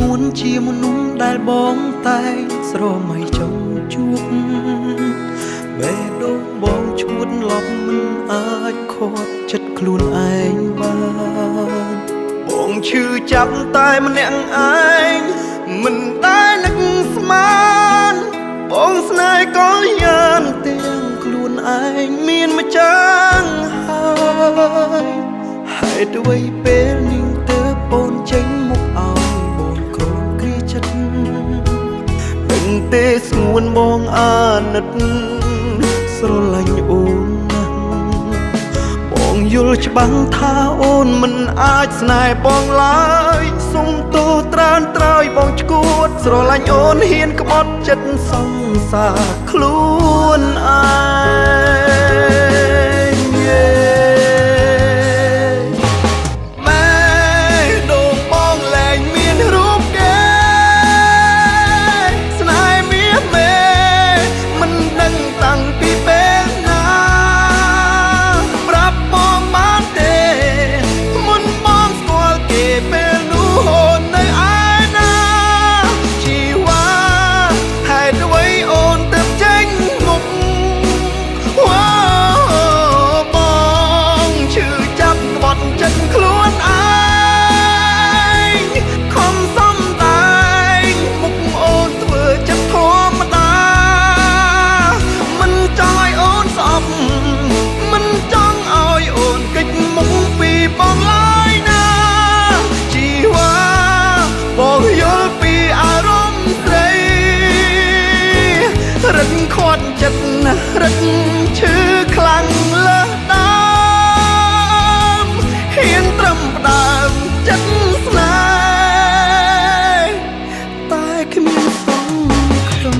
ងួនជាមនុស្សដែលបងតែស្រមៃចង់ជួបបេះដូងបងឈួតលប់មិនអាចខាត់ចិត្តខ្លួនឯងបានបងឈឺចាប់តែម្នាក់ឯងមិនដែលនឹកស្មានបងស្នេហ៍ក៏យ៉ាងទាំងខ្លួនឯងមានម្ចាស់ហើយហេតុអ្វីពេលនេះទើបអូនចេញមុខឲ្យបងក្រំគ្រាចិត្តដឹងទេស្ងួនបងអាណិតស្រឡាញ់អូនណាស់បងយល់ច្បាស់ថាអូនមិនអាចស្នេហ៍បងឡើយសុំទោសត្រានត្រើយបងឈួតស្រឡាញ់អូនហ៊ានក្បត់ចិត្តសង្សារខ្លួនឯងម៉ែដូងបងលែងមានរូបគេស្នេហ៍មាសមេមិនដឹងតាំងពីពេលណាប្រាប់បងបានទេមុនបងស្គាល់គេពេលនោះអូននៅឯណាជីវ៉ាហេតុអ្វីអូនទៅចេញមុខវ៉ាបងឈឺចាប់ក្បត់ចិត្តខ្លួនឯងខំសំដែងមុខអូនធ្វើចិត្តធម្មតាមិនចង់ឲ្យអូនស្អប់មិនចង់ឲ្យអូនគេចមុខពីបងឡើយណាជីវ៉ាបងយល់ពីអារម្មណ៍ស្រីរឹកខាត់ចិត្តណាស់រឹកឈឺខ្លាំងលើសដើមហ៊ានត្រឹមផ្ដើមចិត្តស្នេហ៍តែគ្មានសង្ឃឹម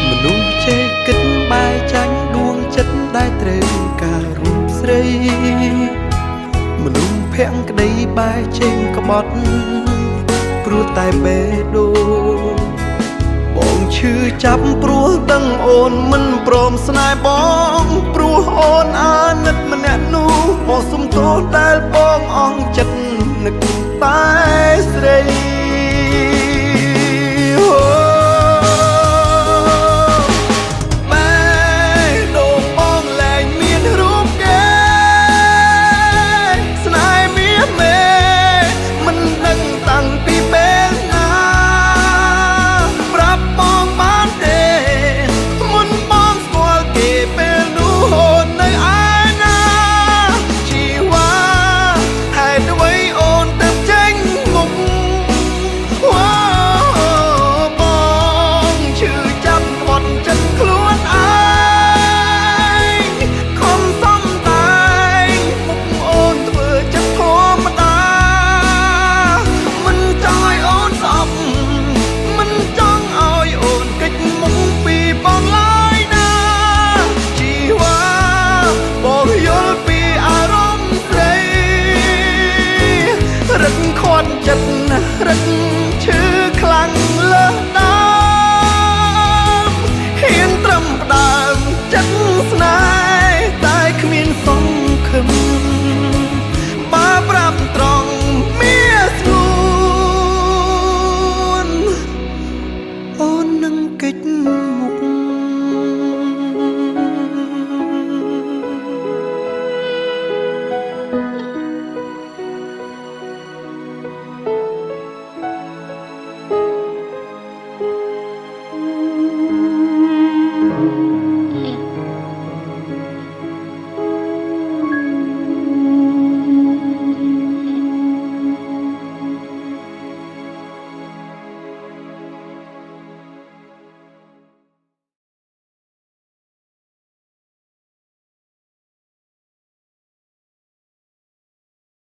មនុស្សចេះគិតបែកចាញ់ដួងចិត្តដែលត្រូវការរូបស្រីមនុស្សភាំងក្តីបែកចេញក្បត់ព្រោះតែបេះដូងបងឈឺចាប់ព្រោះដឹងអូនមិនព្រមស្នេហ៍បងព្រោះអូនអាណិតម្នាក់នោះបងសុំទោសដែលបងអស់ចិត្តនឹកតែស្រី